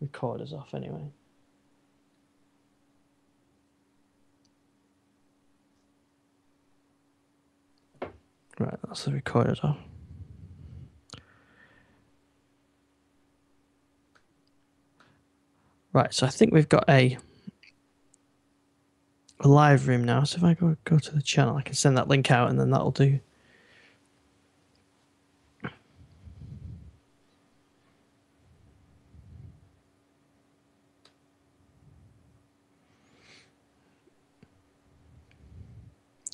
recorders off anyway. Right, that's the recorders off. Right, so I think we've got a live room now. So if I go to the channel, I can send that link out, and then that'll do.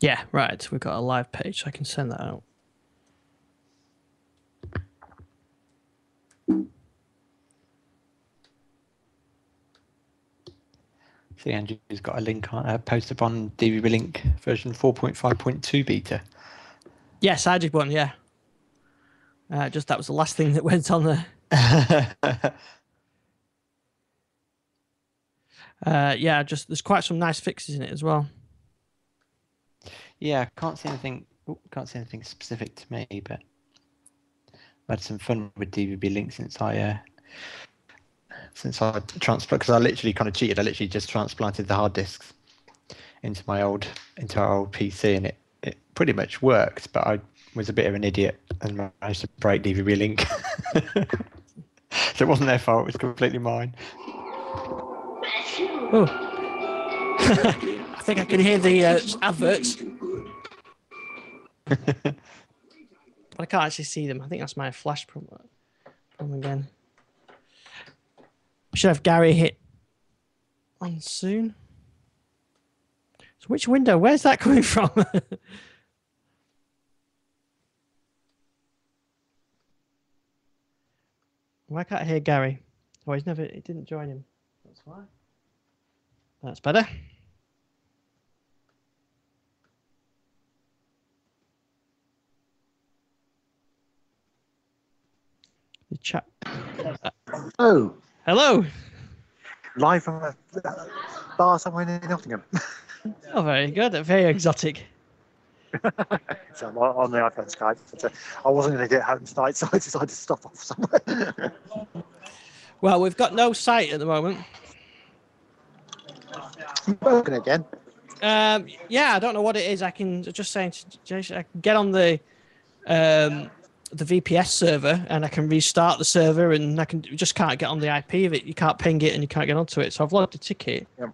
Yeah, right. We've got a live page, so I can send that out. See, Andrew's got a link posted up on DVB Link version 4.5.2 beta. Yes, I did one, yeah. Just that was the last thing that went on there. Yeah, just there's quite some nice fixes in it as well. Yeah, can't see anything specific to me, but I've had some fun with DVB Link since I transplanted, because I literally kind of cheated. I literally just transplanted the hard disks into our old PC, and it pretty much worked, but I was a bit of an idiot and managed to break DVB Link. So it wasn't their fault, it was completely mine. Oh. I think I can hear the adverts. But I can't actually see them. I think that's my flash problem again. We should have Gary hit on soon. So which window? Where's that coming from? Why can't I hear Gary? Oh, it didn't join him. That's why. That's better. The chat. Oh. Hello. Live from a bar somewhere in Nottingham. Oh, very good. Very exotic. So I'm on the iPhone Skype. But, I wasn't going to get home tonight, so I decided to stop off somewhere. Well, we've got no site at the moment. Broken again. Yeah, I don't know what it is. I can just saying to Jason, I can get on the VPS server and I can restart the server, and just can't get on the IP of it. You can't ping it and you can't get onto it. So I've logged a ticket. Yep.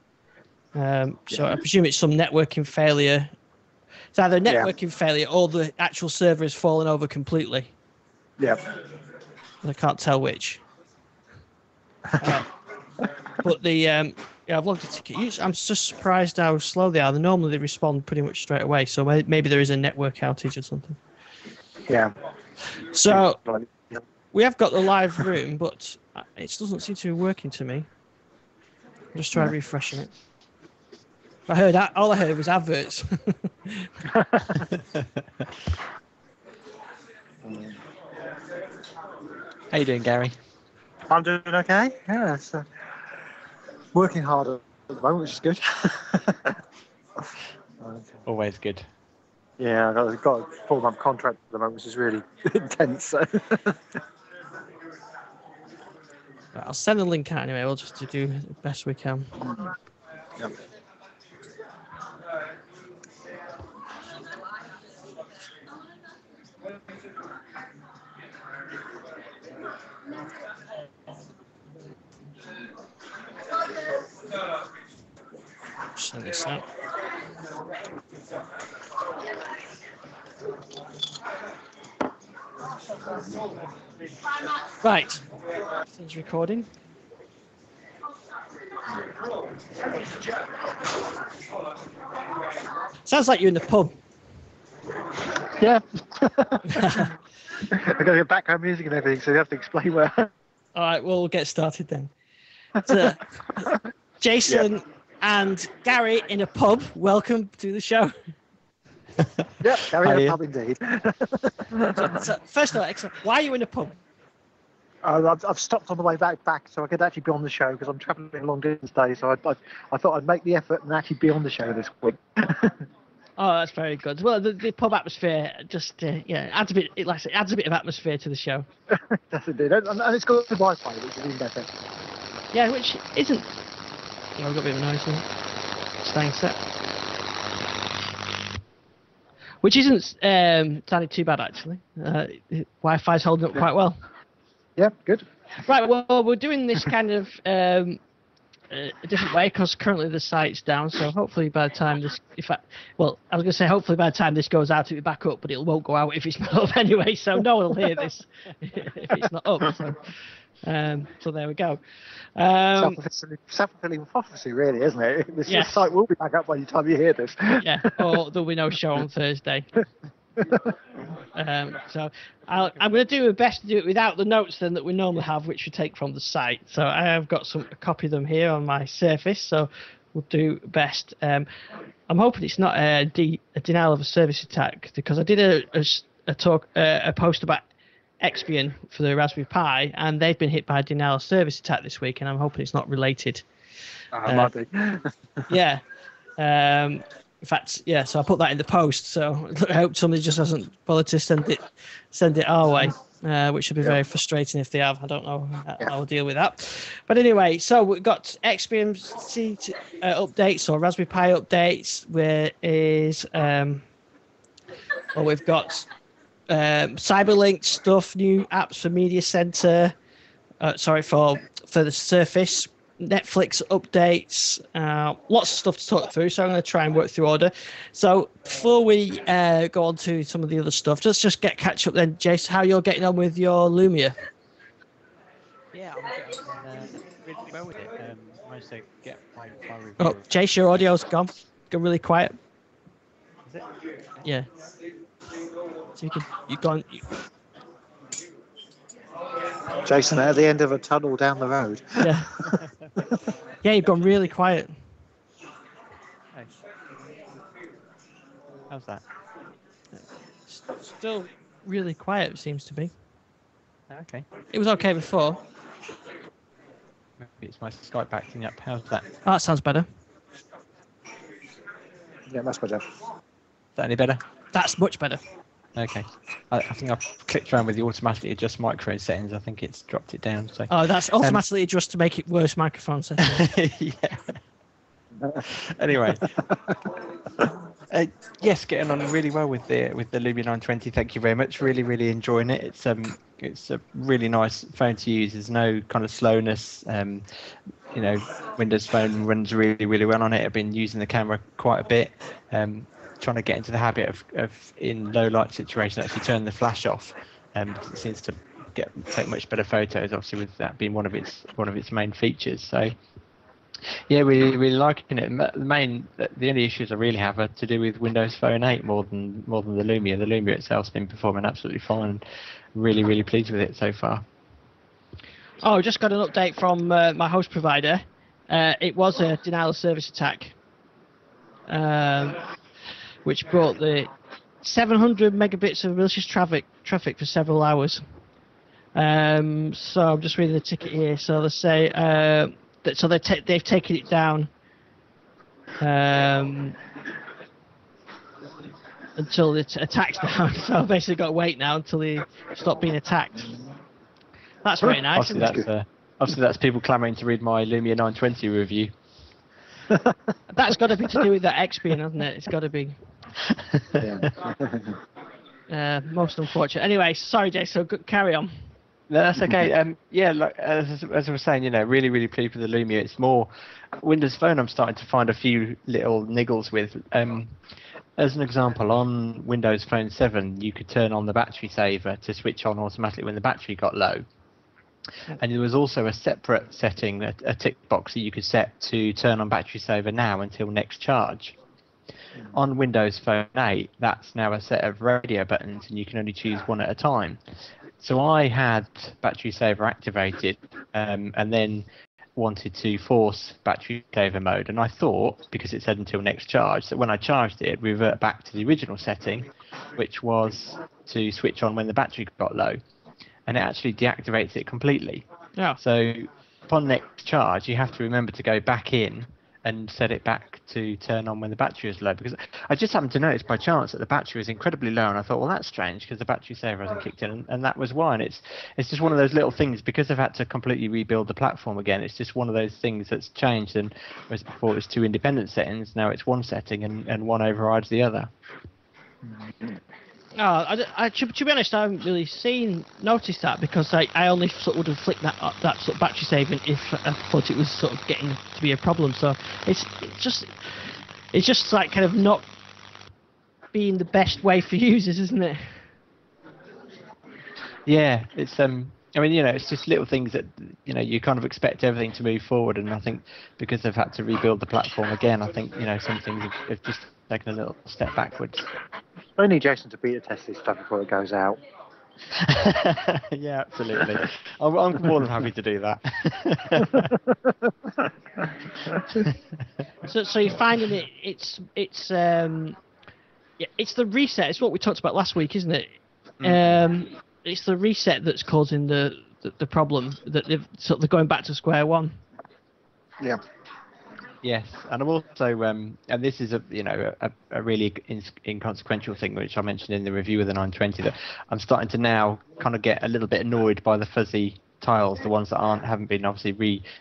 So I presume it's some networking failure. It's either networking failure or the actual server has fallen over completely. Yeah. I can't tell which. But I've logged a ticket. I'm just surprised how slow they are. Normally they respond pretty much straight away. So maybe there is a network outage or something. Yeah. So we have got the live room, but it doesn't seem to be working to me. I'll just try refreshing it. All I heard was adverts. How you doing, Gary? I'm doing okay. Yeah, it's working hard at the moment, which is good. Always good. Yeah, I've got a 4-month contract at the moment, which is really intense. So. I'll send the link out anyway. We'll just do the best we can. Yep. Send this out. Right. Things recording. Sounds like you're in the pub. Yeah. I've got to get background music and everything, so you have to explain where. All right, well, we'll get started then. So, Jason and Gary in a pub. Welcome to the show. Yeah, Gary in a pub indeed. So first of all, why are you in a pub? I've stopped on the way back so I could actually be on the show because I'm travelling a long distance day. So I thought I'd make the effort and actually be on the show this week. Oh, that's very good. Well, the pub atmosphere just adds a bit. Adds a bit of atmosphere to the show. That's indeed, and it's got the Wi-Fi, which is even better. Yeah, which isn't. Oh, I've got a bit of a noise here. Staying set. Which isn't sounding too bad actually. Wi-Fi's holding up quite well. Yeah, good. Right, well, we're doing this kind of a different way because currently the site's down. So hopefully by the time this, I was going to say hopefully by the time this goes out, it'll be back up, but it won't go out if it's not up anyway. So no one will hear this if it's not up. So there we go. Self-fulfilling prophecy, really, isn't it? This site will be back up by the time you hear this. Yeah, or there'll be no show on Thursday. So I'm going to do my best to do it without the notes then that we normally have, which we take from the site. So I have got a copy of them here on my Surface, so we'll do best. I'm hoping it's not a denial of a service attack, because I did a post about Expion for the Raspberry Pi, and they've been hit by a denial of service attack this week, and I'm hoping it's not related. Might be. Yeah. In fact, yeah. So I put that in the post. So I hope somebody just hasn't bothered to send it our way, which would be very frustrating if they have. I don't know how I'll deal with that. But anyway, so we've got XBMC updates or Raspberry Pi updates. Where is we've got Cyberlink stuff, new apps for Media Center. For the Surface. Netflix updates, lots of stuff to talk through, so I'm going to try and work through order. So before we go on to some of the other stuff, just catch up then, Jace, how you're getting on with your Lumia. Yeah, I'm getting really well with it. I managed to get my review. Oh, Jace, your audio's gone really quiet. Is it? Yeah. So you've gone. Jason, at the end of a tunnel down the road. Yeah. Yeah, you've gone really quiet. Hey. How's that? Still really quiet, it seems to be. Okay. It was okay before. Maybe it's my Skype acting up. How's that? Oh, that sounds better. Yeah, that's better. Is that any better? That's much better. Okay. I think I've clicked around with the automatically adjust microphone settings. I think it's dropped it down. So. Oh, that's automatically adjust to make it worse microphone settings. Yeah. Anyway. Yes, getting on really well with the Lumia 920. Thank you very much. Really enjoying it. It's a really nice phone to use. There's no kind of slowness. Windows Phone runs really well on it. I've been using the camera quite a bit. Trying to get into the habit of in low light situations actually turn the flash off, because it seems to take much better photos. Obviously, with that being one of its main features. So. Yeah, really liking it. The only issues I really have are to do with Windows Phone 8 more than the Lumia. The Lumia itself's been performing absolutely fine. Really pleased with it so far. Oh, just got an update from my host provider. It was a denial of service attack, which brought the 700 megabits of malicious traffic for several hours. So I'm just reading the ticket here. So they say. So they've taken it down until the attack's down. So I've basically got to wait now until they stop being attacked. That's very nice. Obviously, that's people clamouring to read my Lumia 920 review. That's got to be to do with that Expion, hasn't it? It's got to be. Most unfortunate. Anyway, sorry, Jay. So carry on. No, that's okay. Like as I was saying, really pleased with the Lumia. It's more Windows Phone. I'm starting to find a few little niggles with. As an example, on Windows Phone 7, you could turn on the battery saver to switch on automatically when the battery got low. And there was also a separate setting, a tick box that you could set to turn on battery saver now until next charge. On Windows Phone 8, that's now a set of radio buttons, and you can only choose one at a time. So I had battery saver activated, and then wanted to force battery saver mode, and I thought, because it said until next charge, that when I charged it, it'd revert back to the original setting, which was to switch on when the battery got low, and it actually deactivates it completely. Yeah. So upon next charge, you have to remember to go back in and set it back to turn on when the battery is low, because I just happened to notice by chance that the battery was incredibly low, and I thought, well, that's strange because the battery saver hasn't kicked in, and that was why. And it's just one of those little things, because I've had to completely rebuild the platform again. It's just one of those things that's changed, and whereas before it was 2 independent settings, now it's one setting and one overrides the other. Oh, to be honest, I haven't really noticed that, because I only sort of would have flicked that sort of battery saving if I thought it was sort of getting to be a problem. So it's just like kind of not being the best way for users, isn't it? Yeah, it's I mean, it's just little things that you kind of expect everything to move forward, and I think because they've had to rebuild the platform again, I think some things have just taken a little step backwards. I need Jason to beta test this stuff before it goes out. Yeah, absolutely. I'm more than happy to do that. So you're finding it's the reset. It's what we talked about last week, isn't it? It's the reset that's causing the problem, that they're going back to square one. Yeah. Yes, and I'm also, and this is a really inconsequential thing, which I mentioned in the review of the 920, that I'm starting to now kind of get a little bit annoyed by the fuzzy tiles, the ones that haven't been the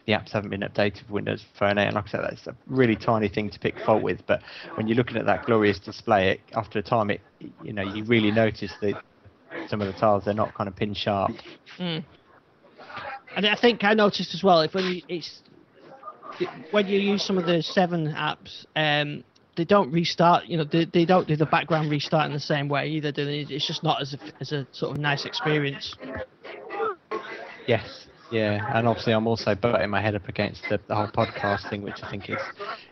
apps haven't been updated for Windows Phone 8, and like I said, that's a really tiny thing to pick fault with. But when you're looking at that glorious display, after a time, you really notice that some of the tiles, they're not kind of pin sharp. And I think I noticed as well, when you use some of the 7 apps, they don't restart. They don't do the background restart in the same way either. It's just not as a sort of nice experience. Yes, yeah, and obviously I'm also butting my head up against the whole podcast thing, which I think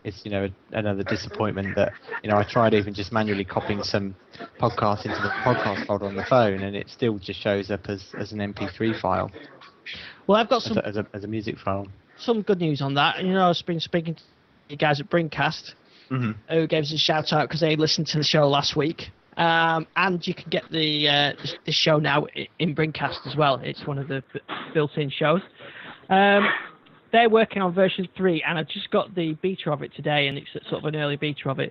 is another disappointment. That I tried even just manually copying some podcasts into the podcast folder on the phone, and it still just shows up as an MP3 file. Well, I've got some as a music file. Some good news on that. I've been speaking to you guys at Brinkcast, who gave us a shout out because they listened to the show last week. And you can get the show now in Brinkcast as well. It's one of the built-in shows. They're working on version 3, and I just got the beta of it today, and it's sort of an early beta of it.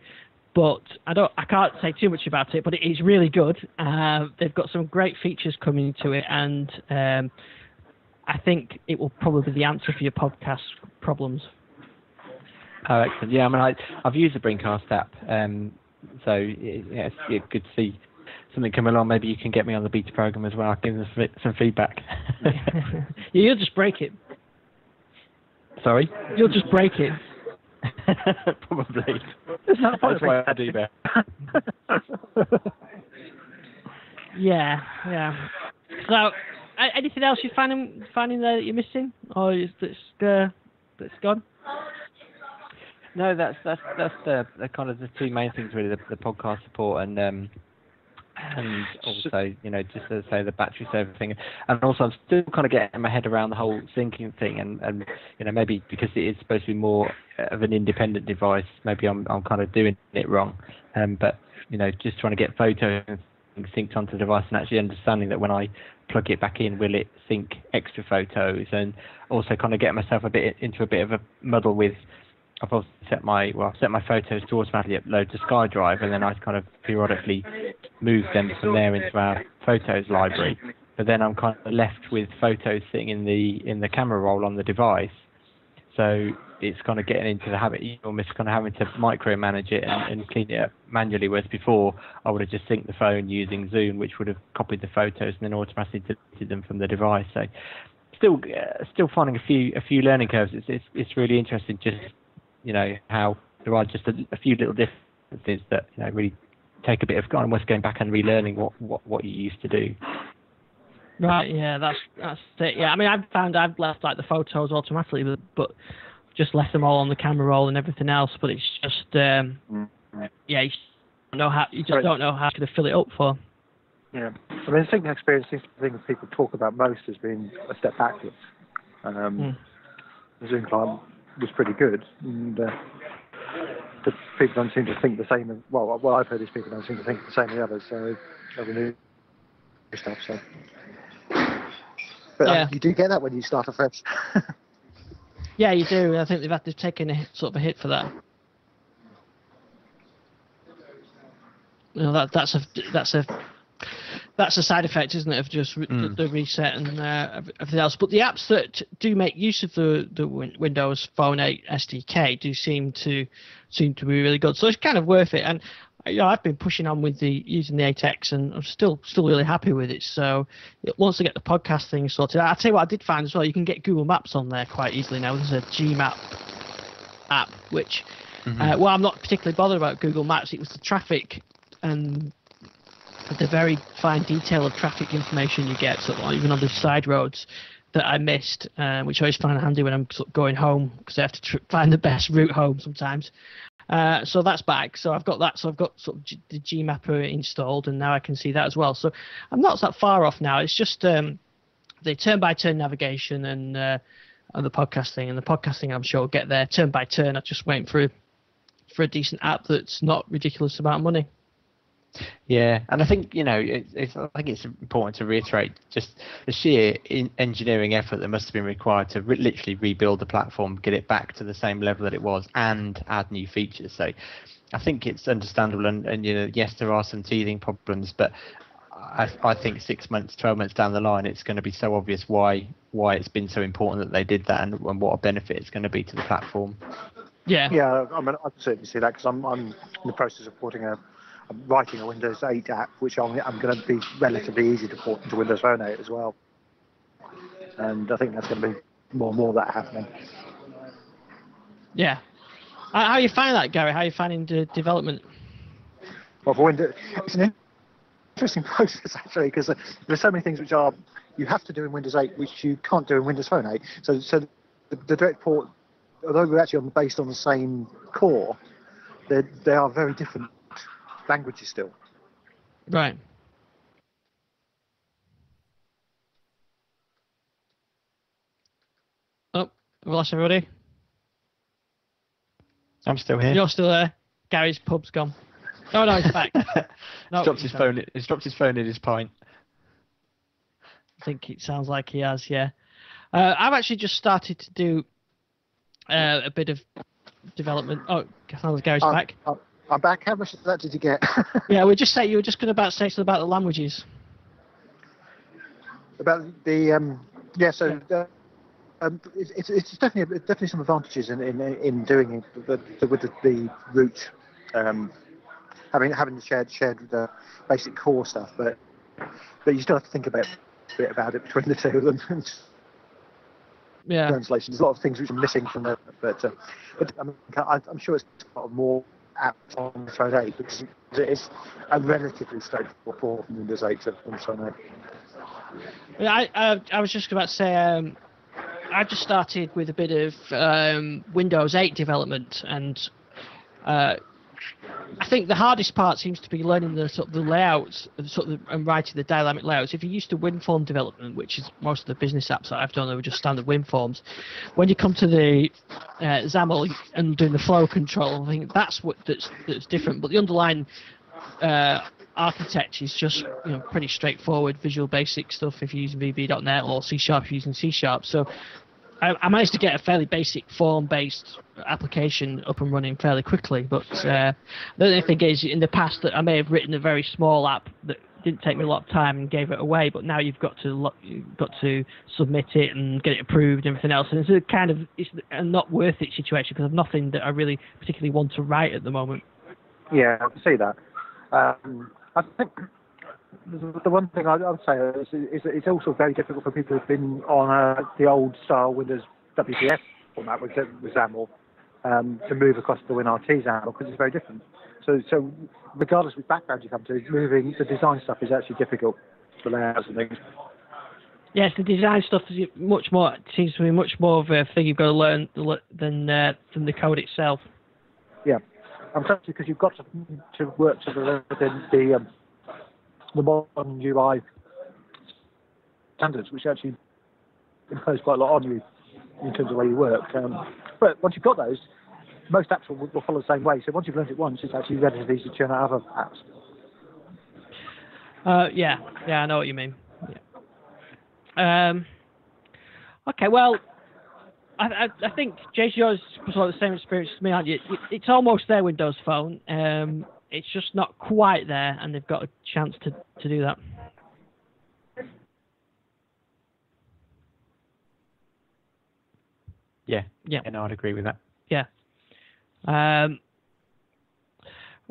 But I can't say too much about it, but it is really good. They've got some great features coming to it, and I think it will probably be the answer for your podcast problems. Oh, excellent. Yeah, I mean, I've used the Brinkcast app, so it's good to see something come along. Maybe you can get me on the beta program as well. I'll give them some feedback. You'll just break it. Sorry? You'll just break it. Probably. That's why I do that. Yeah. So, anything else you're finding there that you're missing, or is that's gone? No, that's the kind of the 2 main things really: the podcast support and also just to say the battery saver thing. And also I'm still kind of getting my head around the whole syncing thing, and maybe because it is supposed to be more of an independent device, maybe I'm kind of doing it wrong. But just trying to get photos synced onto the device, and actually understanding that when I plug it back in, will it sync extra photos, and also kind of get myself into a bit of a muddle with. I've also set my photos to automatically upload to SkyDrive, and then I kind of periodically move them from there into our photos library. But then I'm kind of left with photos sitting in the camera roll on the device. So it's kind of getting into the habit, you're almost kind of having to micromanage it and clean it up manually, whereas before I would have just synced the phone using Zoom, which would have copied the photos and then automatically deleted them from the device. So still finding a few learning curves. It's really interesting, just how there are just a few little differences that really take a bit of almost going back and relearning what you used to do. Right, yeah, that's it. Yeah, I mean, I've left like the photos automatically, but just left them all on the camera roll and everything else. But it's just, you just don't know how to fill it up for. Yeah, I mean, I think the experience seems to be the thing people talk about most as being a step backwards. The Zoom client was pretty good, and but people don't seem to think the same. Well, what I've heard is people don't seem to think the same as the others. So other new stuff. So. But yeah. You do get that when you start afresh. Yeah, you do. I think they've taken a hit for that. You know, that's a side effect, isn't it, of just the reset and everything else. But the apps that do make use of the Windows Phone 8 SDK do seem to be really good. So it's kind of worth it. And I've been pushing on with using the 8X, and I'm still really happy with it. So once I get the podcast thing sorted, I'll tell you what I did find as well. You can get Google Maps on there quite easily now. There's a Gmap app, which well, I'm not particularly bothered about Google Maps. It was the traffic and the very fine detail of traffic information you get, sort of even on the side roads, that I missed, which I always find handy when I'm sort of going home, because I have to find the best route home sometimes. So that's back. So I've got that. So I've got sort of the Gmapper installed, and now I can see that as well. So I'm not that far off now. It's just the turn-by-turn navigation and the podcasting. And the podcasting, I'm sure, will get there turn by turn. I'm just waiting for a decent app that's not ridiculous amount of money. Yeah, and I think I think it's important to reiterate just the sheer engineering effort that must have been required to literally rebuild the platform, get it back to the same level that it was, and add new features. So I think it's understandable, and yes, there are some teething problems, but I think 6 months, 12 months down the line, it's going to be so obvious why it's been so important that they did that, and what a benefit it's going to be to the platform. Yeah. Yeah, I mean, I can certainly see that, because I'm in the process of writing a Windows 8 app, which I'm going to be relatively easy to port into Windows Phone 8 as well. And I think that's going to be more and more of that happening. Yeah. How are you finding that, Gary? How are you finding the development? Well, for Windows, it's an interesting process, actually, because there's so many things which you have to do in Windows 8 which you can't do in Windows Phone 8. So the direct port, although we're actually based on the same core, they are very different languages still. Right. Oh, we lost everybody. I'm still here. You're still there. Gary's pub's gone. Oh no, he's back. No, he's dropped his phone. He's dropped his phone in his pint. I think it sounds like he has. Yeah. I've actually just started to do a bit of development. Oh, Gary's back. I'm back. How much of that did you get? Yeah, you were just going to say something about the languages. About the it's definitely some advantages in doing it with the root, having the shared basic core stuff, but you still have to think a bit about it between the two of them. Yeah. Translation. There's a lot of things which are missing from that, but I mean, I'm sure it's a lot more apps on Phone 8, because it's a relatively straightforward port from Windows 8 to Phone 8. I was just about to say I just started with a bit of Windows 8 development, and I think the hardest part seems to be learning the layouts and writing the dynamic layouts. If you're used to WinForm development, which is most of the business apps that I've done, they were just standard WinForms. When you come to the XAML and doing the flow control, I think that's different. But the underlying architecture is just pretty straightforward Visual Basic stuff if you're using VB.NET, or C# if you're using C#. So I managed to get a fairly basic form-based application up and running fairly quickly. But the only thing is, in the past, that I may have written a very small app that didn't take me a lot of time and gave it away. But now you've got to submit it and get it approved and everything else. And it's a not worth it situation, because I've nothing that I really particularly want to write at the moment. Yeah, I can see that. I think the one thing I'd say is that it's also very difficult for people who've been on the old style Windows WPF format with XAML to move across to the WinRT XAML, because it's very different. So regardless of which background you come to, moving the design stuff is actually difficult, the layouts and things. Yes, the design stuff is seems to be much more of a thing you've got to learn than the code itself. Yeah, especially because you've got to work to the modern UI standards, which actually impose quite a lot on you in terms of the way you work. But once you've got those, most apps will follow the same way. So once you've learned it once, it's actually relatively easy to churn out other apps. Yeah, I know what you mean. Yeah. Okay, well, I think, Jason, yours was the same experience as me, aren't you? It's almost their Windows Phone. It's just not quite there, and they've got a chance to do that. Yeah. Yeah. And I'd agree with that. Yeah.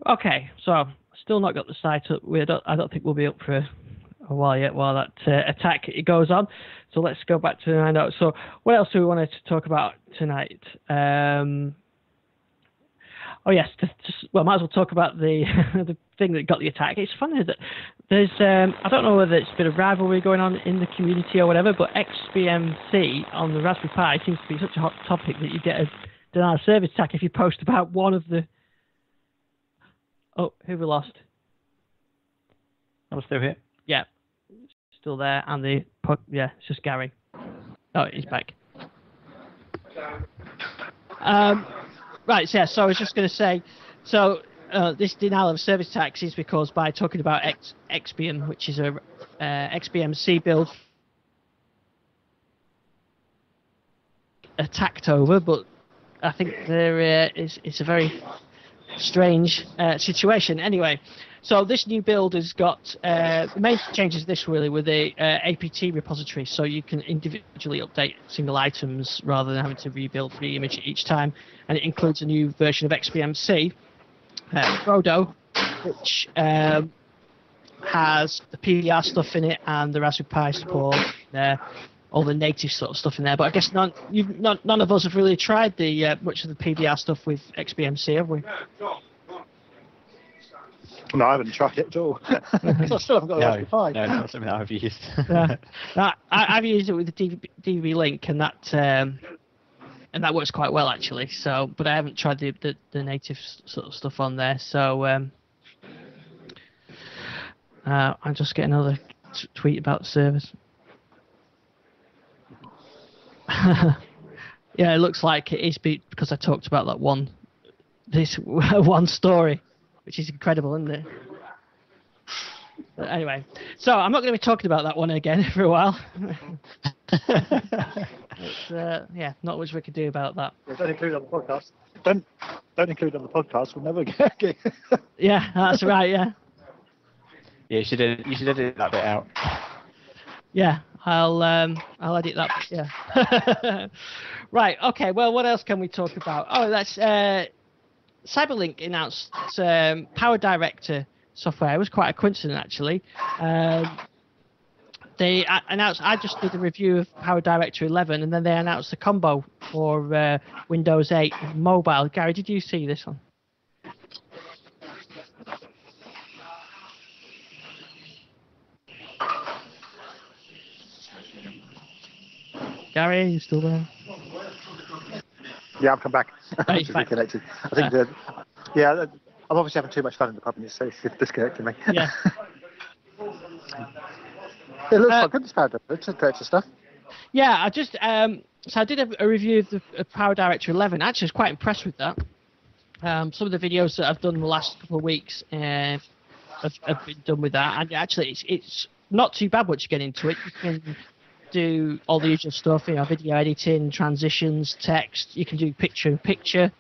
Okay, so still not got the site up. I don't think we'll be up for a while yet while that attack goes on. So let's go back to the notes. So what else do we wanted to talk about tonight? Oh yes, might as well talk about the the thing that got the attack. It's funny that there's I don't know whether it's a bit of rivalry going on in the community or whatever, but XBMC on the Raspberry Pi seems to be such a hot topic that you get a denial of service attack if you post about one of the. Oh, who we lost? I'm still here. Yeah, still there, and it's just Gary. Oh, he's back. Right, so yeah, so I was just going to say, so this denial of service attack is because by talking about XBM, which is a XBMC build, attacked over, but I think it's a very strange situation. Anyway, so this new build has got the main changes. This really with the APT repository, so you can individually update single items rather than having to rebuild the image each time. And it includes a new version of XBMC, Frodo, which has the PDR stuff in it and the Raspberry Pi support. All the native sort of stuff in there, but I guess none of us have really tried the much of the PDR stuff with XBMC, have we? No, I haven't tried it at all. I still haven't got the Raspberry Pi. No, not something that I've used. I've used it with the DV Link, and that works quite well actually. So, but I haven't tried the native sort of stuff on there. So I'm just getting another tweet about the service. Yeah, it looks like it is because I talked about that one story, which is incredible, isn't it? But anyway, so I'm not going to be talking about that one again for a while. It's, not much we can do about that. Yeah, don't include it on the podcast. Don't include it on the podcast. We'll never get it. Yeah, that's right. Yeah. Yeah, you should edit that bit out. Yeah, I'll edit that. Yeah. Right. Okay. Well, what else can we talk about? Oh, that's Cyberlink announced Power Director software. It was quite a coincidence actually. They announced. I just did a review of Power Director 11, and then they announced the combo for Windows 8 mobile. Gary, did you see this one? Gary, are you still there? Yeah, I've come back. Oh, Just reconnected. I think that, I'm obviously having too much fun in the pub, and it's disconnecting me. Yeah. It looks quite good, this Power Director stuff. Yeah, I just so I did a review of the Power Director 11. Actually, I was quite impressed with that. Some of the videos that I've done in the last couple of weeks have been done with that, and actually, it's not too bad once you get into it. You can do all the usual stuff, video editing, transitions, text. You can do picture-in-picture.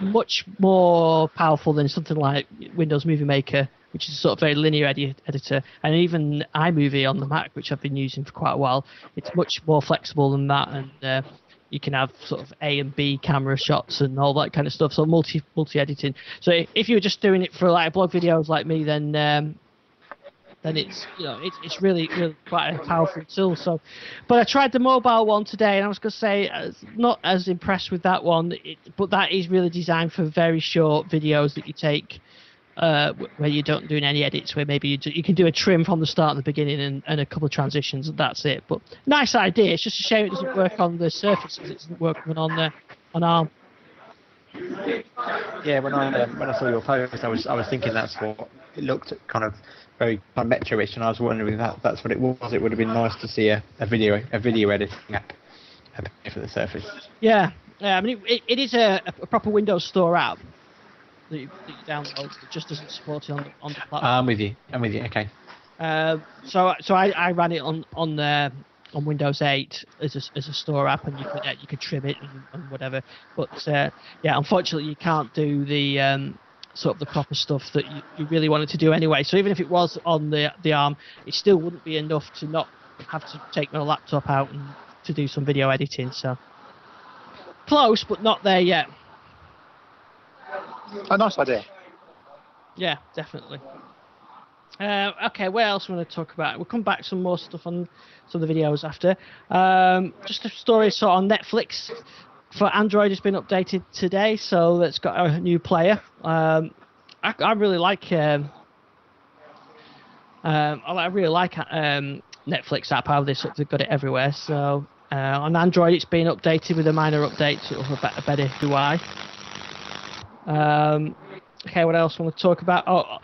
Much more powerful than something like Windows Movie Maker, which is a sort of very linear editor, and even iMovie on the Mac, which I've been using for quite a while. It's much more flexible than that, and you can have sort of A and B camera shots and all that kind of stuff. So multi-editing. So if you were just doing it for like blog videos like me, then it's it's really quite a powerful tool. So, but I tried the mobile one today, and I was going to say not as impressed with that one. But that is really designed for very short videos that you take where you don't do any edits. Where maybe you can do a trim from the start and the beginning and a couple of transitions, and that's it. But nice idea. It's just a shame it doesn't work on the Surface. It doesn't work on ARM. Yeah, when I saw your post, I was thinking that's what it looked kind of very kind of Metro-ish, and I was wondering if that's what it was. It would have been nice to see a video editing app for the Surface. Yeah, I mean it is a proper Windows Store app that you download. It just doesn't support it on the platform. I'm with you. Okay. So I ran it on on Windows 8 as a store app, and you could trim it and whatever. But yeah, unfortunately, you can't do the sort of the proper stuff that you really wanted to do anyway. So even if it was on the ARM, it still wouldn't be enough to not have to take my laptop out and to do some video editing. So close, but not there yet. A nice idea. Yeah, definitely. Okay, what else we want to talk about? We'll come back to some more stuff on some of the videos after. Just a story sort on Netflix for Android has been updated today, so it's got a new player. I really like Netflix app, how they've got it everywhere. So on Android, it's been updated with a minor update to a better UI. Okay, what else I want to talk about? Oh,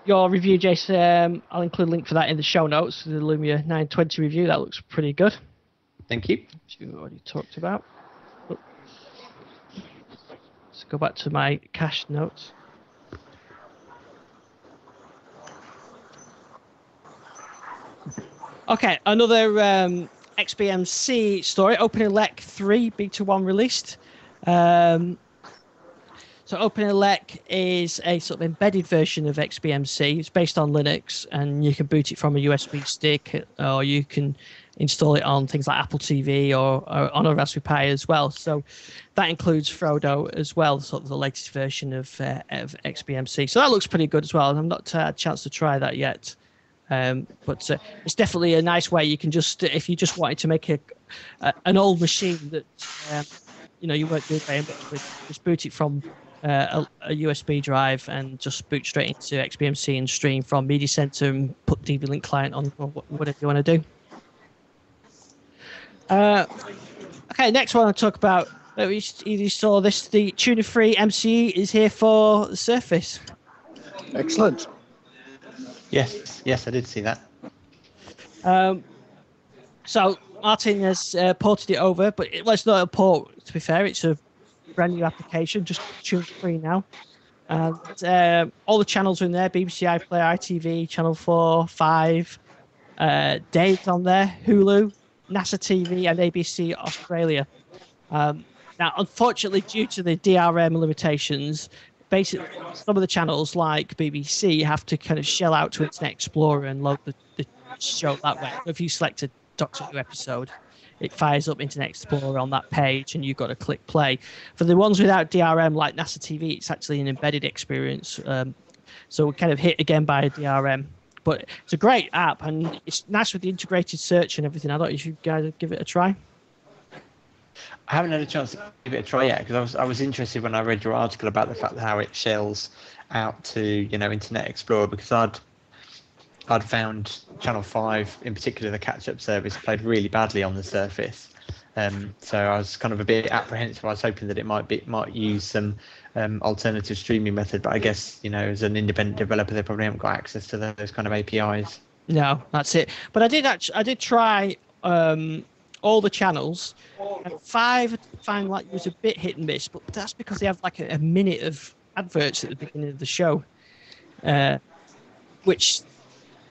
your review, Jason. I'll include a link for that in the show notes. The Lumia 920 review. That looks pretty good. Thank you. Which we already talked about. Let's go back to my cached notes. Okay, another XBMC story. OpenELEC 3 Beta 1 released. So OpenELEC is a sort of embedded version of XBMC. It's based on Linux, and you can boot it from a USB stick, or you can install it on things like Apple TV or on a Raspberry Pi as well. So that includes Frodo as well, sort of the latest version of XBMC. So that looks pretty good as well. I've not had a chance to try that yet. But it's definitely a nice way. You can just, if you just wanted to make an old machine that you weren't doing very much with, just boot it from a USB drive and just boot straight into XBMC and stream from Media Center and put DV-Link client on, or whatever you want to do. Okay, next one I'll talk about. You saw this. The tuner-free MCE is here for the Surface. Excellent. Yes, I did see that. So Martin has ported it over, but it's not a port, to be fair. It's a brand new application, just tune-free now. And all the channels are in there: BBC iPlayer, ITV, Channel 4, 5, Dave's on there, Hulu, NASA TV, and ABC Australia. Now, unfortunately, due to the DRM limitations, basically some of the channels like BBC have to kind of shell out to Internet Explorer and load the show that way. So if you select a Doctor Who episode, it fires up Internet Explorer on that page and you've got to click play. For the ones without DRM like NASA TV, it's actually an embedded experience. So we're kind of hit again by DRM. But it's a great app and it's nice with the integrated search and everything. I thought you should guys give it a try. I haven't had a chance to give it a try yet because I was interested when I read your article about the fact that how it shells out to Internet Explorer, because I'd found Channel 5 in particular, the catch-up service, played really badly on the Surface. So I was kind of a bit apprehensive. I was hoping that it might use some alternative streaming method, but I guess as an independent developer, they probably haven't got access to those kind of APIs. No, that's it. But I did try all the channels. And 5 I find like it was a bit hit and miss, but that's because they have like a minute of adverts at the beginning of the show, which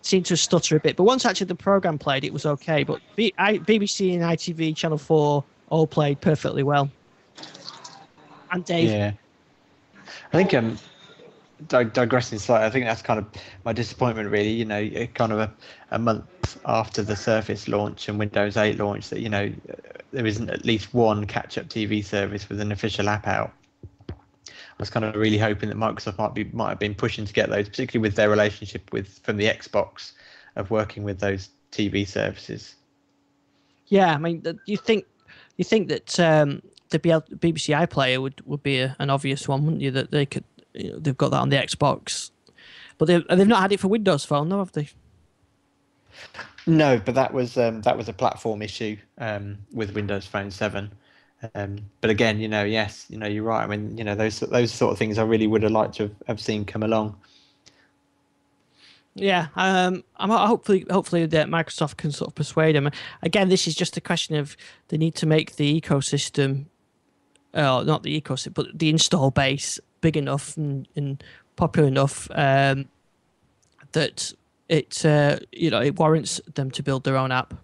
seemed to stutter a bit. But once actually the program played, it was okay. But BBC and ITV, Channel 4 all played perfectly well. And Dave. Yeah. I think digressing slightly, I think that's kind of my disappointment really, kind of a month after the Surface launch and Windows 8 launch, that there isn't at least one catch-up TV service with an official app out. I was kind of really hoping that Microsoft might have been pushing to get those, particularly with their relationship from the Xbox of working with those TV services. Yeah, I mean, you think that the BBC iPlayer would be an obvious one, wouldn't you? That they could, they've got that on the Xbox, but they've not had it for Windows Phone, though, have they? No, but that was a platform issue with Windows Phone 7. But again, yes, you're right. I mean, those sort of things I really would have liked to have seen come along. Yeah, I'm hopefully that Microsoft can sort of persuade them. Again, this is just a question of they need to make the ecosystem, not the ecosystem, but the install base big enough and popular enough that it warrants them to build their own app.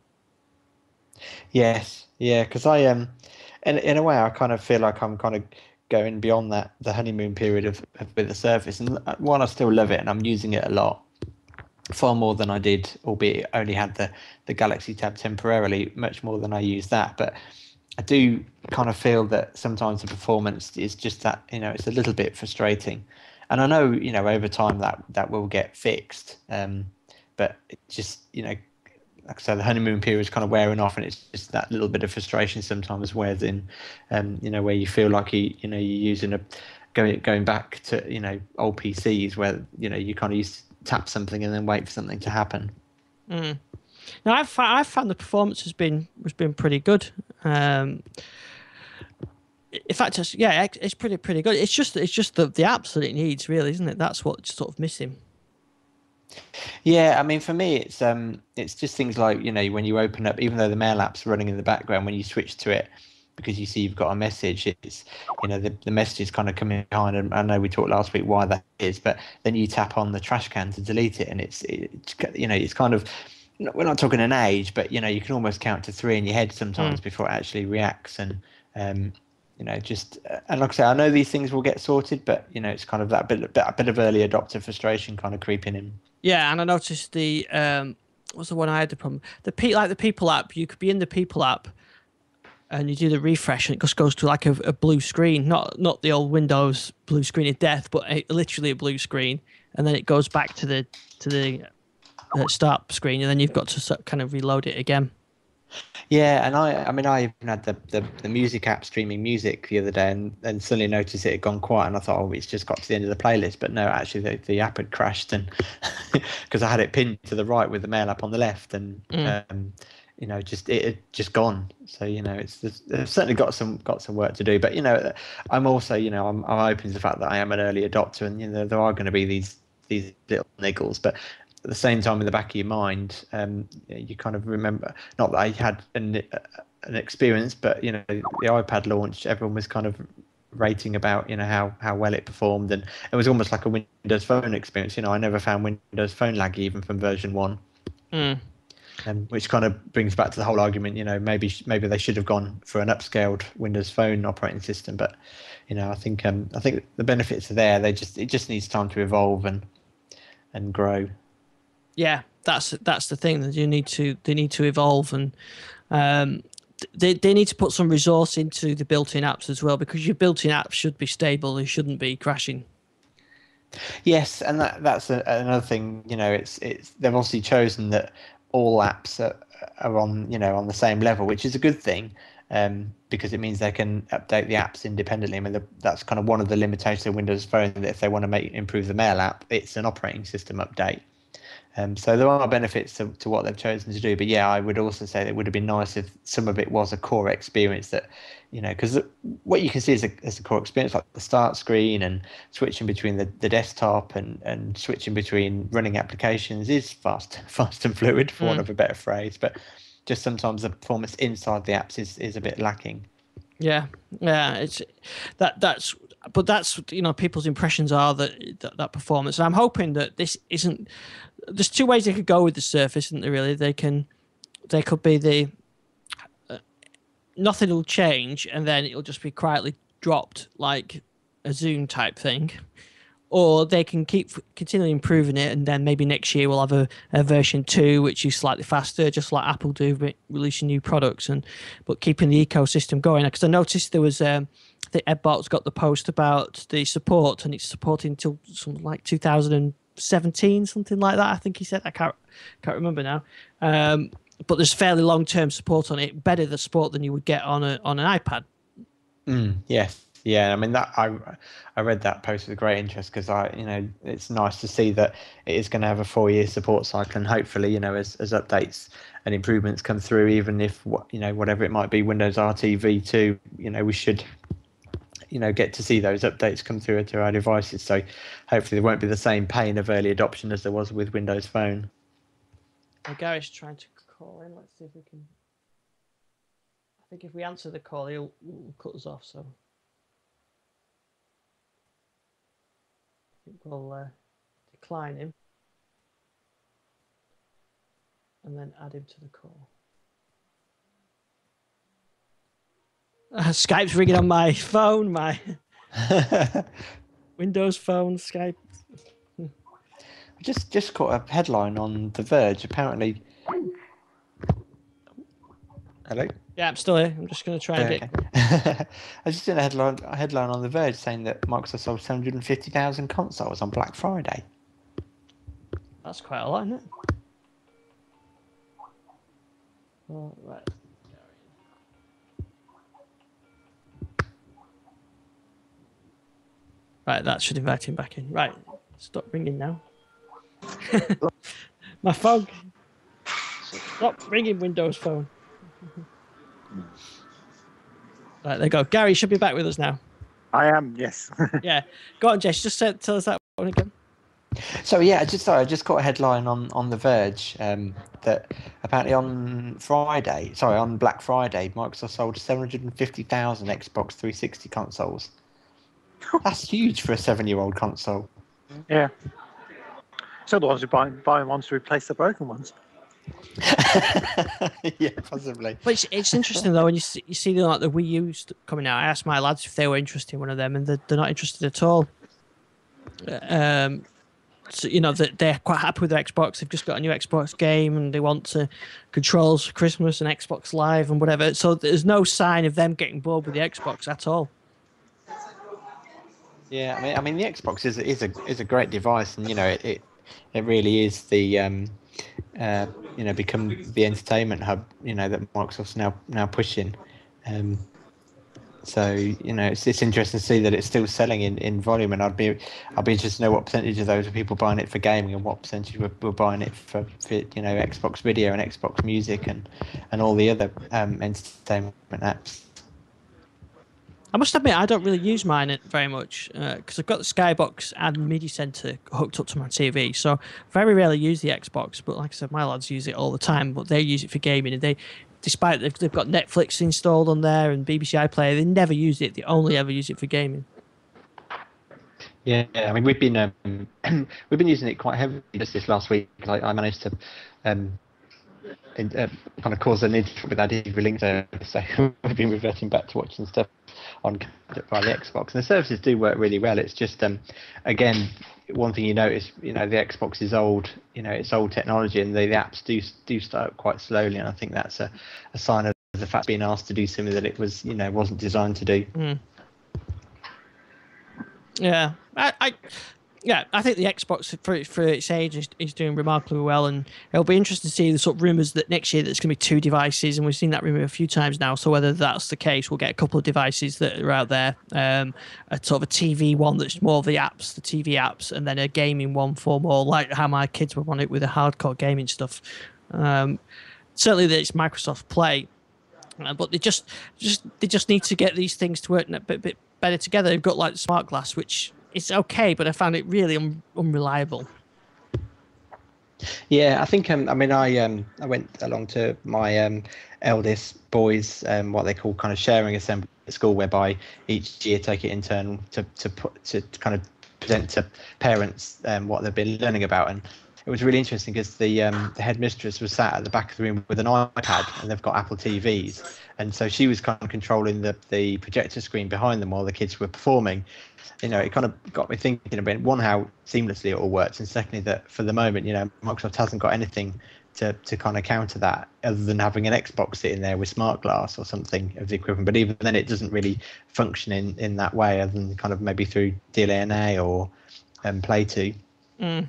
Yes, yeah, because in a way, I kind of feel like I'm kind of going beyond that the honeymoon period of with the Surface, and while I still love it and I'm using it a lot, far more than I did, albeit only had the Galaxy Tab temporarily, much more than I use that, but I do kind of feel that sometimes the performance is just that, it's a little bit frustrating, and I know, over time that will get fixed, but it just, like I said, the honeymoon period is kind of wearing off, and it's just that little bit of frustration sometimes wears in, where you feel like you're using going back to old PCs where you kind of used to tap something and then wait for something to happen. Mm. Now I've found the performance has been pretty good. In fact, it's pretty good. It's just the apps that it needs, really, isn't it? That's what's sort of missing. Yeah, I mean, for me, it's just things like when you open up, even though the mail app's running in the background, when you switch to it, because you see you've got a message, it's the message is kind of coming behind. And I know we talked last week why that is, but then you tap on the trash can to delete it, and it's kind of, we're not talking an age, but you can almost count to 3 in your head sometimes before it actually reacts. And just and like I say, I know these things will get sorted, but it's kind of that bit of early adopter frustration kind of creeping in. Yeah, and I noticed the what's the one I had the problem? The People app. You could be in the People app, and you do the refresh, and it just goes to like a blue screen, not the old Windows blue screen of death, but literally a blue screen, and then it goes back to the start screen, and then you've got to kind of reload it again. Yeah, and I mean, I even had the music app streaming music the other day, and suddenly noticed it had gone quiet, and I thought, oh, it's just got to the end of the playlist. But no, actually, the app had crashed, and because I had it pinned to the right with the mail app on the left, and just it had just gone. So it's certainly got some work to do. But I'm also I'm open to the fact that I am an early adopter, and there are going to be these little niggles, but at the same time, in the back of your mind, you kind of remember, not that I had an experience, but the iPad launched, everyone was kind of rating about how well it performed, and it was almost like a Windows Phone experience. I never found Windows Phone laggy even from version 1. Which kind of brings back to the whole argument, maybe they should have gone for an upscaled Windows Phone operating system, but I think the benefits are there. It just needs time to evolve and grow. Yeah, that's the thing, that they need to evolve, and they need to put some resource into the built-in apps as well, because your built-in apps should be stable. They shouldn't be crashing. Yes, and that's another thing. It's they've obviously chosen that all apps are on the same level, which is a good thing, because it means they can update the apps independently. I mean, that's kind of one of the limitations of Windows Phone, that if they want to improve the Mail app, it's an operating system update. So there are benefits to what they've chosen to do, but yeah, I would also say that it would have been nice if some of it was a core experience, that because what you can see as a core experience, like the start screen and switching between the desktop and switching between running applications, is fast and fluid, for want of a better phrase, but just sometimes the performance inside the apps is a bit lacking. Yeah, it's that's people's impressions are that performance. And I'm hoping that this isn't. There's two ways they could go with the Surface, isn't there? Really, they could be the nothing will change, and then it'll just be quietly dropped like a Zune type thing, or they can keep continually improving it, and then maybe next year we'll have a version 2 which is slightly faster, just like Apple do, releasing new products, but keeping the ecosystem going. Because I noticed there was the Edbart's got the post about the support, and it's supporting until something like 2017, something like that, I think he said. I can't remember now, but there's fairly long-term support on it, better the support than you would get on an iPad. Yes. Yeah, I mean, that I read that post with great interest, because it's nice to see that it is going to have a 4-year support cycle, and hopefully as updates and improvements come through, even if whatever it might be, Windows RT v2, we should get to see those updates come through to our devices. So hopefully there won't be the same pain of early adoption as there was with Windows Phone. Gary's trying to call in. Let's see if we can. I think if we answer the call, he'll cut us off. So I think we'll decline him and then add him to the call. Skype's ringing on my phone, my Windows phone, Skype. Just caught a headline on The Verge. Apparently, hello. Yeah, I'm still here. I'm just going to try and get. I was just in a headline on The Verge saying that Microsoft sold 750,000 consoles on Black Friday. That's quite a lot, isn't it? Oh, right. Right, that should invite him back in. Right, stop ringing now. My phone. Stop ringing, Windows phone. Right, there you go. Gary should be back with us now. I am, yes. Yeah. Go on, Jess. Just tell us that one again. So yeah, I just caught a headline on The Verge that apparently on Black Friday, Microsoft sold 750,000 Xbox 360 consoles. That's huge for a 7-year-old console. Yeah. So the ones who buy ones to replace the broken ones. Yeah, possibly. But it's interesting though when you see like the Wii U coming out. I asked my lads if they were interested in one of them, and they're not interested at all. So they're quite happy with their Xbox. They've just got a new Xbox game, and they want controls for Christmas and Xbox Live and whatever. So there's no sign of them getting bored with the Xbox at all. Yeah, I mean the Xbox is a great device, and it really is the become the entertainment hub that Microsoft's now pushing. So it's interesting to see that it's still selling in volume, and I'll be interested to know what percentage of those are people buying it for gaming, and what percentage were buying it for Xbox Video and Xbox Music and all the other entertainment apps. I must admit, I don't really use mine very much because I've got the Skybox and Media Center hooked up to my TV, so very rarely use the Xbox. But like I said, my lads use it all the time, but they use it for gaming, and despite they've got Netflix installed on there and BBC iPlayer, they never use it. They only ever use it for gaming. Yeah, I mean we've been using it quite heavily just this last week. I managed to kind of cause an issue with our DV link service, so we've been reverting back to watching stuff on by the Xbox, and the services do work really well. It's just again, one thing you notice, the Xbox is old, it's old technology, and the apps do start up quite slowly, and I think that's a sign of the fact being asked to do something that it was wasn't designed to do. Yeah, I think the Xbox for its age is doing remarkably well, and it'll be interesting to see the sort of rumours that next year there's going to be 2 devices, and we've seen that rumour a few times now. So whether that's the case, we'll get a couple of devices that are out there, a sort of a TV one that's more of the TV apps, and then a gaming one for more like how my kids would want it with the hardcore gaming stuff. Certainly, that it's Microsoft Play, but they just need to get these things to work a bit better together. They've got like Smart Glass, which it's okay, but I found it really unreliable. Yeah, I think I went along to my eldest boys what they call kind of sharing assembly at school, whereby each year take it in turn to kind of present to parents what they've been learning about, and it was really interesting because the headmistress was sat at the back of the room with an iPad, and they've got Apple TVs, and so she was kind of controlling the projector screen behind them while the kids were performing. It kind of got me thinking about, one, how seamlessly it all works, and secondly, that for the moment, Microsoft hasn't got anything to kind of counter that other than having an Xbox sitting there with Smart Glass or something of the equivalent. But even then, it doesn't really function in that way, other than kind of maybe through DLNA or Play 2. And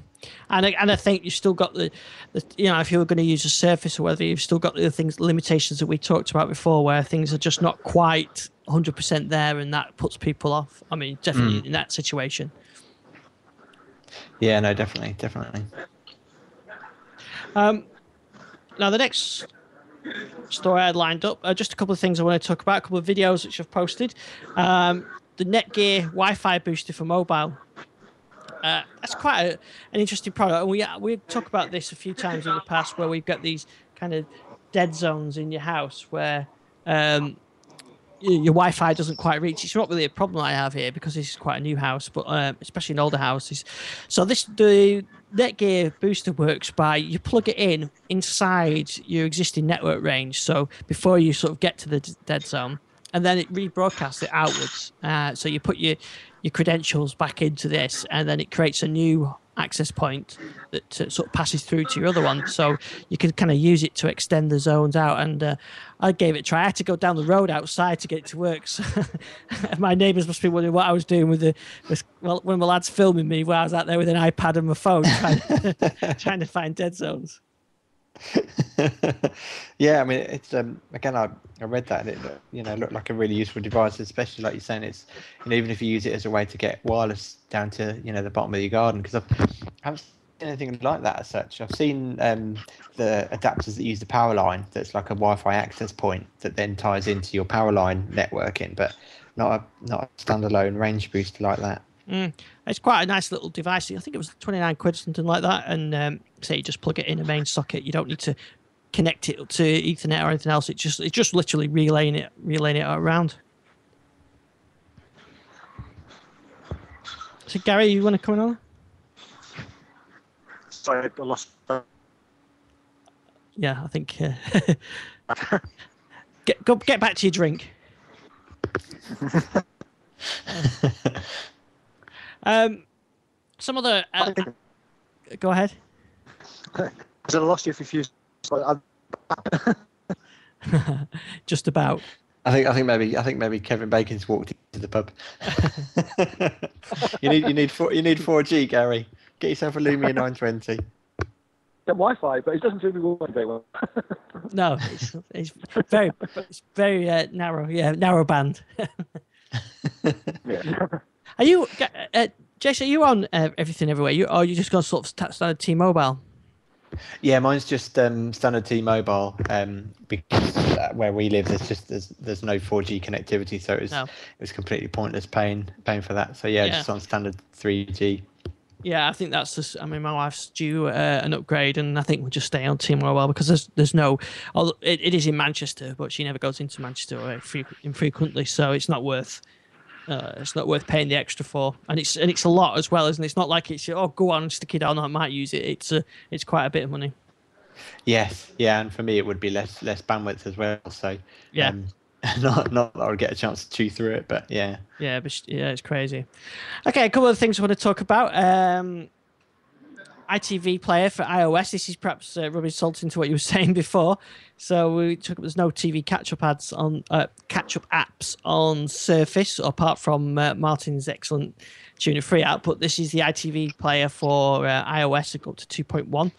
I think you've still got the if you were going to use a Surface or whether you've still got the limitations that we talked about before, where things are just not quite 100% there, and that puts people off. I mean, definitely in that situation. Yeah, no, definitely. Now the next story I had lined up, just a couple of things I want to talk about, a couple of videos which I've posted. The Netgear Wi-Fi booster for mobile. That's quite an interesting product, and we talk about this a few times in the past, where we've got these kind of dead zones in your house where your Wi-Fi doesn't quite reach. It's not really a problem I have here because this is quite a new house, but especially in older houses. So the Netgear booster works by you plug it inside your existing network range. So before you sort of get to the dead zone, and then it rebroadcasts it outwards. So you put your credentials back into this, and then it creates a new access point that sort of passes through to your other one. So you can kind of use it to extend the zones out. And I gave it a try. I had to go down the road outside to get it to work. So my neighbours must be wondering what I was doing with when my lad's filming me while I was out there with an iPad and my phone trying to find dead zones. Yeah, I mean, it's again, I read that and it looked like a really useful device, especially like you're saying, it's even if you use it as a way to get wireless down to the bottom of your garden, because I haven't seen anything like that as such. I've seen the adapters that use the power line, that's like a Wi-Fi access point that then ties into your power line networking, but not a standalone range booster like that. It's quite a nice little device. I think it was 29 quid, something like that. And say you just plug it in a main socket. You don't need to connect it to Ethernet or anything else. It's just literally relaying it around. So Gary, you want to come on? Sorry, I lost. Yeah, I think. Get back to your drink. Some other. Go ahead. I lost you for a few. Just about. I think maybe Kevin Bacon's walked into the pub. you need 4G, Gary. Get yourself a Lumia 920. Get Wi-Fi, but it doesn't seem to be working very well. No, it's very narrow. Yeah, narrow band. Yeah. Are you, Jason? Are you on Everything Everywhere? Or you just got sort of standard T-Mobile? Yeah, mine's just standard T-Mobile because where we live, there's no 4G connectivity, so it was completely pointless paying for that. So yeah, just on standard 3G. Yeah, I think that's just. I mean, my wife's due an upgrade, and I think we'll just stay on T-Mobile because there's no. It is in Manchester, but she never goes into Manchester infrequently, so it's not worth. It's not worth paying the extra for, and it's a lot as well, isn't it? It's not like it's go on, stick it on, I might use it. It's quite a bit of money. Yes, yeah, and for me it would be less bandwidth as well. So yeah, not that I would get a chance to chew through it, but yeah. Yeah, but it's crazy. Okay, a couple of things I want to talk about. ITV player for iOS. This is perhaps rubbing salt into what you were saying before. So there's no TV catch-up apps on Surface, apart from Martin's excellent tune-free output. This is the ITV player for iOS. It got to 2.1,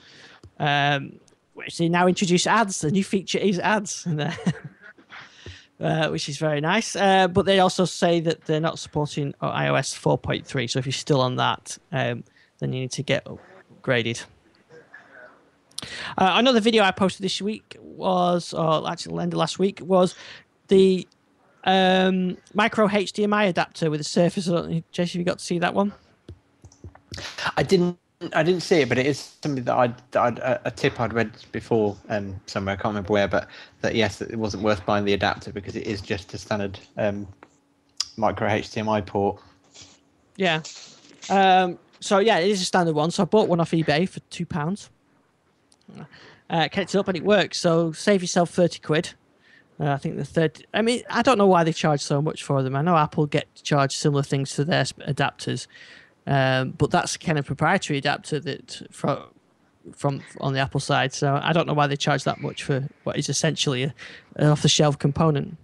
which they now introduce ads. The new feature is ads in there. Which is very nice. But they also say that they're not supporting iOS 4.3. So if you're still on that, then you need to get upgraded. Another video I posted this week ended last week, was the micro HDMI adapter with a Surface. Jason, you got to see that one? I didn't see it, but it is something that a tip I'd read before somewhere, I can't remember where, but that yes, it wasn't worth buying the adapter because it is just a standard micro HDMI port. Yeah. So yeah, it is a standard one. So I bought one off eBay for £2. Kept it up and it works. So save yourself 30 quid. I think the third. I mean, I don't know why they charge so much for them. I know Apple get charged similar things to their adapters. But that's a kind of proprietary adapter that from on the Apple side. So I don't know why they charge that much for what is essentially an off-the-shelf component.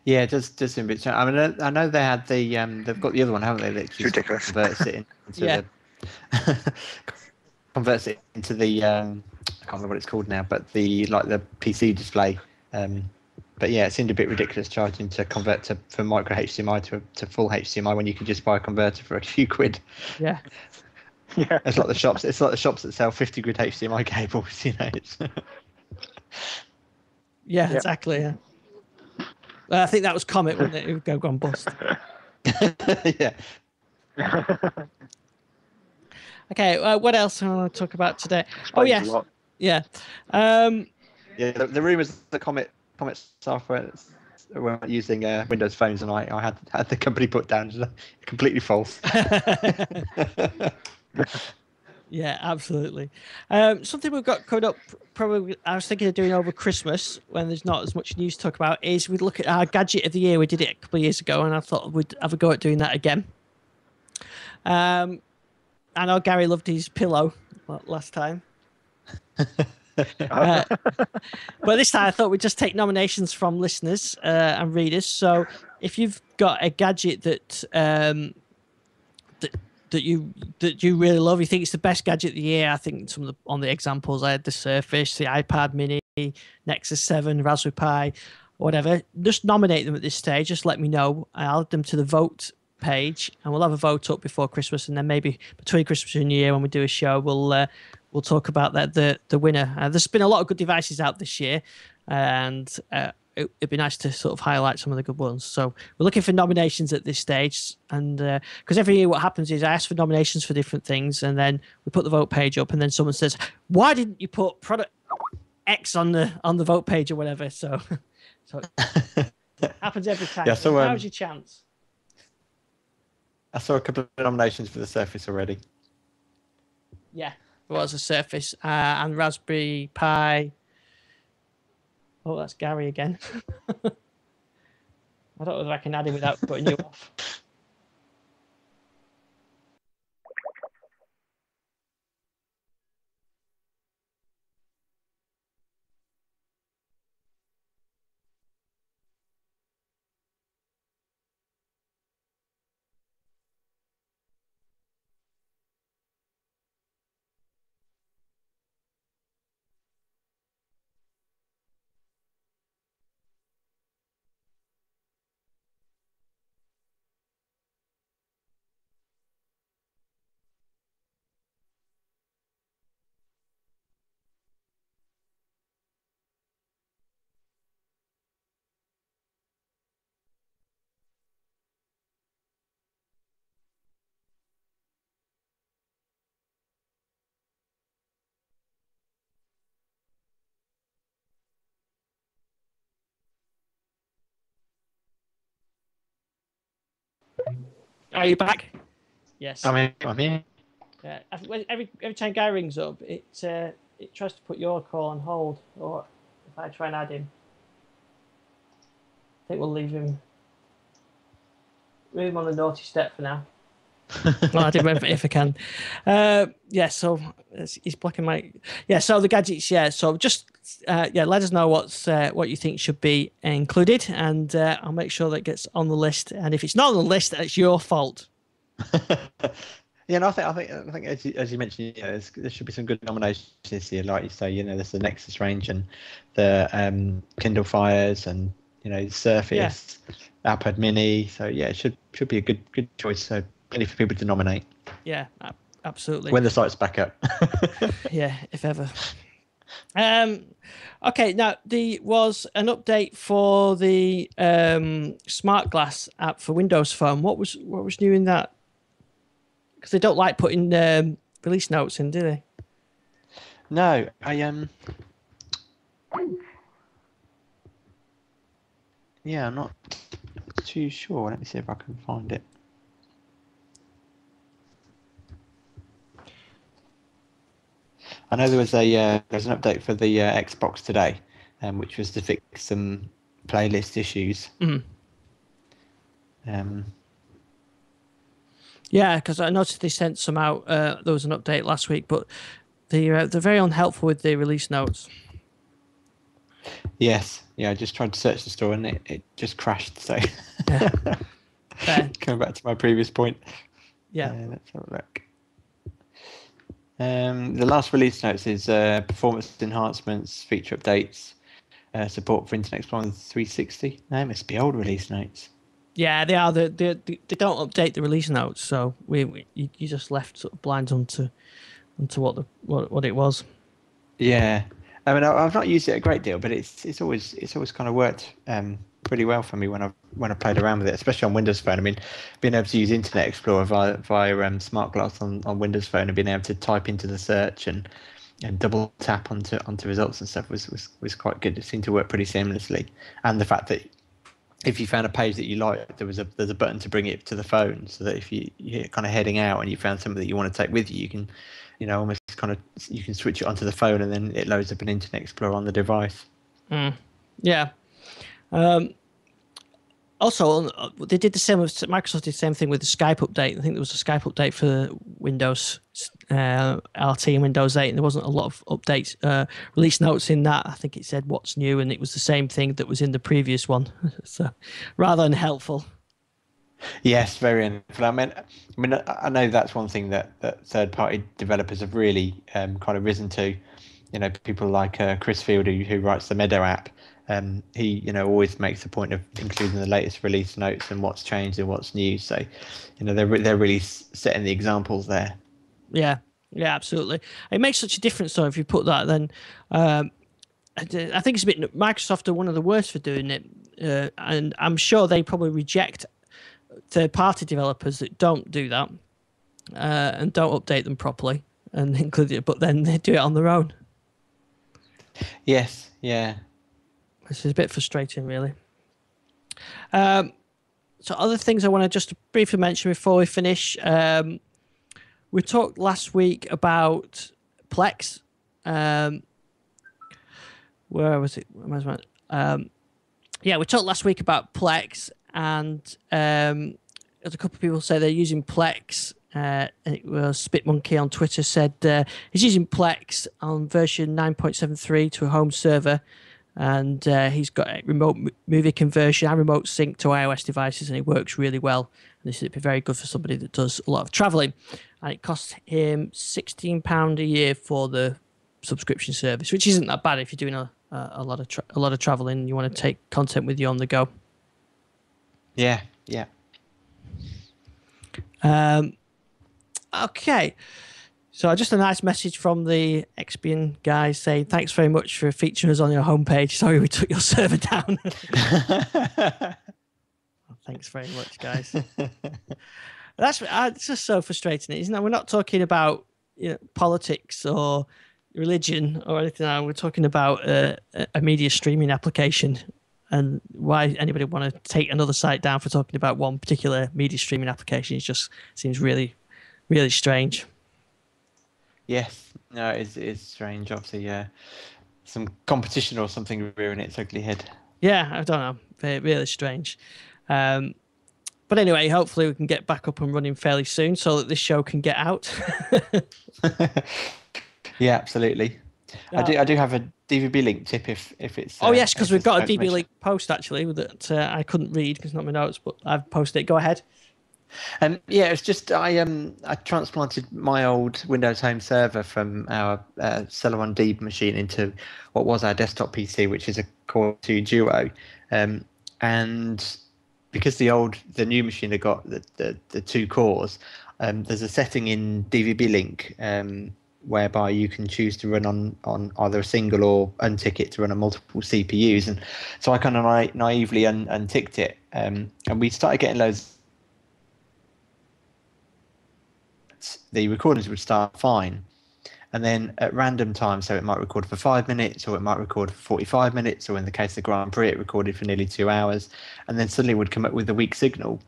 Yeah, it does seem a bit. I mean, I know they had the they've got the other one, haven't they? That ridiculous. Converts it into converts it into the I can't remember what it's called now, but the PC display. But yeah, it seemed a bit ridiculous charging to convert from micro HDMI to full HDMI when you could just buy a converter for a few quid. Yeah. Yeah. It's like the shops that sell 50 quid HDMI cables, It's... Yeah, exactly. Yeah. I think that was Comet, wasn't it? It would go gone bust. Yeah. Okay, what else I want to talk about today? Oh yes, yeah. Yeah, the rumours that Comet software weren't using Windows phones, and I had the company put down completely false. Yeah, absolutely. Something we've got coming up, probably I was thinking of doing over Christmas when there's not as much news to talk about, is we'd look at our gadget of the year. We did it a couple of years ago, and I thought we'd have a go at doing that again. I know Gary loved his pillow last time. But this time I thought we'd just take nominations from listeners and readers. So if you've got a gadget that that you really love, you think it's the best gadget of the year. I think some of on the examples I had the Surface, the iPad Mini, Nexus 7, Raspberry Pi, whatever. Just nominate them at this stage. Just let me know. I'll add them to the vote page, and we'll have a vote up before Christmas, and then maybe between Christmas and New Year when we do a show, we'll talk about that the winner. There's been a lot of good devices out this year, and it'd be nice to sort of highlight some of the good ones. So we're looking for nominations at this stage, and because every year what happens is I ask for nominations for different things, and then we put the vote page up, and then someone says, "Why didn't you put product X on the vote page or whatever?" So it happens every time. Yeah, so now's your chance. I saw a couple of nominations for the Surface already. Yeah, there was a Surface and Raspberry Pi. Oh, that's Gary again. I don't know if I can add him without putting you off. Are you back? Yes. I'm here. Yeah. Every time Guy rings up, it tries to put your call on hold. Or if I try and add him, I think we'll leave him on the naughty step for now. Well, I did if I can. Yeah. So he's blocking my. Yeah. So the gadgets. Yeah. So just let us know what you think should be included, and I'll make sure that it gets on the list. And if it's not on the list, it's your fault. Yeah, no, I think as you mentioned, there should be some good nominations this year. Like you say, there's the Nexus range and the Kindle Fires and Surface, iPad Mini. So yeah, it should be a good choice. So plenty for people to nominate. Yeah, absolutely. When the site's back up. Yeah, if ever. Okay, now there was an update for the Smart Glass app for Windows Phone. What was new in that? Because they don't like putting release notes in, do they? No, I'm not too sure. Let me see if I can find it. I know there's an update for the Xbox today, which was to fix some playlist issues. Yeah, because I noticed they sent some out. There was an update last week, but they're very unhelpful with the release notes. Yes, I just tried to search the store and it just crashed. So coming back to my previous point. Yeah, let's have a look. The last release notes is performance enhancements, feature updates, support for Internet Explorer 360. They must be old release notes. Yeah, they are. They don't update the release notes, so you just left sort of blind onto what it was. Yeah, I mean I've not used it a great deal, but it's always kind of worked pretty well for me when I played around with it, especially on Windows Phone. I mean, being able to use Internet Explorer via Smart Glass on Windows Phone and being able to type into the search and double tap onto results and stuff was quite good. It seemed to work pretty seamlessly, and the fact that if you found a page that you liked, there's a button to bring it to the phone, so that if you're kind of heading out and you found something that you want to take with you, you can, almost kind of, you can switch it onto the phone, and then it loads up an Internet Explorer on the device. Yeah. Also, they did the same with Microsoft. Did the same thing with the Skype update. I think there was a Skype update for Windows RT and Windows 8, and there wasn't a lot of updates, release notes in that. I think it said what's new, and it was the same thing that was in the previous one. So, rather unhelpful. Yes, very unhelpful. I mean, I know that's one thing that third-party developers have really kind of risen to. People like Chris Field, who writes the Meadow app. He always makes a point of including the latest release notes and what's changed and what's new. So, they're really setting the examples there. Yeah, absolutely. It makes such a difference, though, if you put that. Then I think it's a bit. Microsoft are one of the worst for doing it, and I'm sure they probably reject third-party developers that don't do that and don't update them properly and include it, but then they do it on their own. Yes. Yeah. This is a bit frustrating, really. So other things I want to just briefly mention before we finish. We talked last week about Plex. Where was it? We talked last week about Plex, and as a couple of people say they're using Plex. And it was Spitmonkey on Twitter said he's using Plex on version 9.73 to a home server. And he's got a remote movie conversion and remote sync to iOS devices, and it works really well. And this would be very good for somebody that does a lot of traveling. And it costs him £16 a year for the subscription service, which isn't that bad if you're doing a lot of traveling and you want to take content with you on the go. Yeah. Okay. So just a nice message from the Expian guys saying, thanks very much for featuring us on your homepage. Sorry we took your server down. Thanks very much, guys. It's just so frustrating, isn't it? We're not talking about politics or religion or anything. We're talking about a media streaming application, and why anybody want to take another site down for talking about one particular media streaming application. It just seems really, really strange. Yes, no, it's strange. Obviously, some competition or something rearing its ugly head. Yeah, I don't know. Really strange. But anyway, hopefully we can get back up and running fairly soon so that this show can get out. Yeah, absolutely. I do have a DVB link tip if it's. Oh yes, because we've got a DVB link post actually that I couldn't read because it's not my notes, but I've posted it. Go ahead. It's just I transplanted my old Windows Home server from our Celeron Deeb machine into what was our desktop PC, which is a Core 2 Duo, and because the new machine had got the two cores, there's a setting in DVB link whereby you can choose to run on either a single or untick it to run on multiple CPUs, and so I kind of naively unticked it, and we started getting loads. The recordings would start fine, and then at random times, so it might record for 5 minutes, or it might record for 45 minutes, or in the case of the Grand Prix, it recorded for nearly 2 hours, and then suddenly would come up with a weak signal.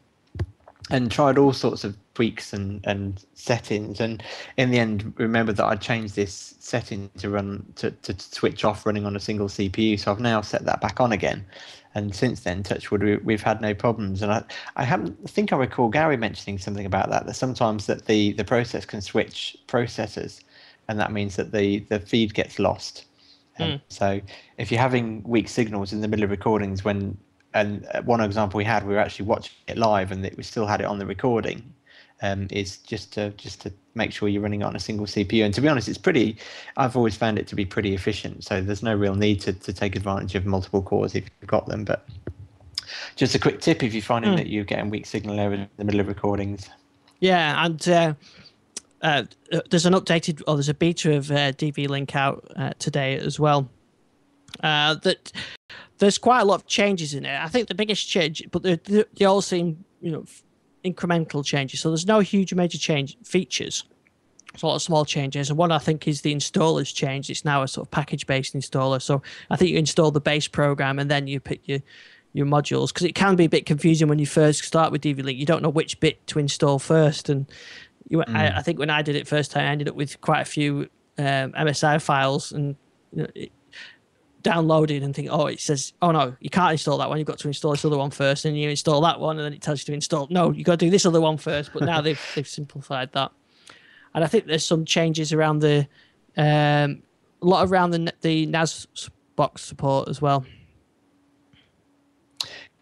And tried all sorts of tweaks and settings, and in the end remembered that I'd changed this setting to run to switch off running on a single CPU. So I've now set that back on again, and since then, touch wood, we've had no problems. And I think I recall Gary mentioning something about that sometimes that the process can switch processors, and that means that the feed gets lost. So if you're having weak signals in the middle of recordings and one example we were actually watching it live and we still had it on the recording, is just to make sure you're running it on a single CPU. And to be honest, I've always found it to be pretty efficient. So there's no real need to take advantage of multiple cores if you've got them. But just a quick tip if you're finding that you're getting weak signal there in the middle of recordings. Yeah, and there's there's a beta of DV Link out today as well. That there's quite a lot of changes in it. I think the biggest change, but they all seem incremental changes. So there's no huge major features. There's a lot of small changes, and one I think is the installer's changed. It's now a sort of package-based installer. So I think you install the base program, and then you pick your your modules, because it can be a bit confusing when you first start with DV Link. You don't know which bit to install first, and I think when I did it first time, I ended up with quite a few MSI files, and downloading and think, oh, it says, oh no, you can't install that one. You've got to install this other one first, and you install that one, and then it tells you to install. No, you got to do this other one first. But now they've simplified that, and I think there's some changes around the a lot around the NAS box support as well.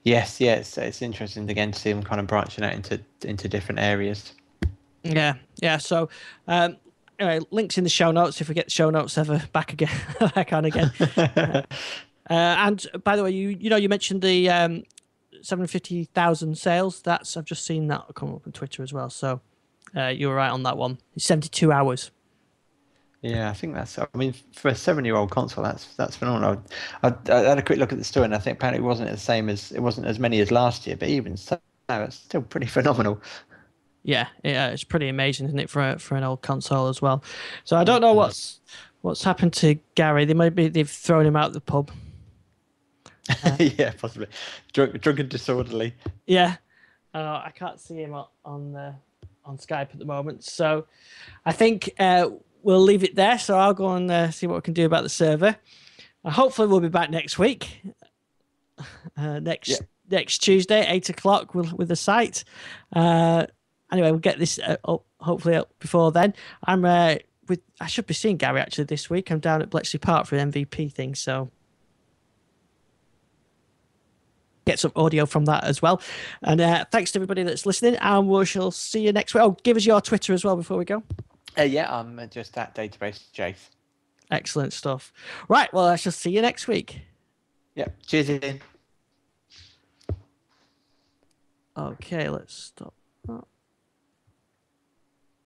Yes, it's interesting again to see them kind of branching out into different areas. Yeah. So, anyway, links in the show notes if we get the show notes ever back on again. And by the way, you mentioned the 750,000 sales. I've just seen that come up on Twitter as well. So you were right on that one. It's 72 hours. Yeah, I think that's. I mean, for a 7-year-old console, that's phenomenal. I had a quick look at the story, and I think apparently it wasn't as many as last year, but even so, it's still pretty phenomenal. Yeah, it's pretty amazing, isn't it, for an old console as well? So I don't know what's happened to Gary. They've thrown him out of the pub. Yeah, possibly drunk and disorderly. Yeah, I can't see him on Skype at the moment. So I think we'll leave it there. So I'll go and see what we can do about the server. Hopefully we'll be back next week. Next Tuesday, 8:00 with the site. Anyway, we'll get this hopefully up before then. I should be seeing Gary actually this week. I'm down at Bletchley Park for an MVP thing, so get some audio from that as well. And thanks to everybody that's listening, and we shall see you next week. Oh, give us your Twitter as well before we go. Yeah, I'm just at Database Jace. Excellent stuff. Right, well, I shall see you next week. Yeah, cheers, Ian. Okay, let's stop that.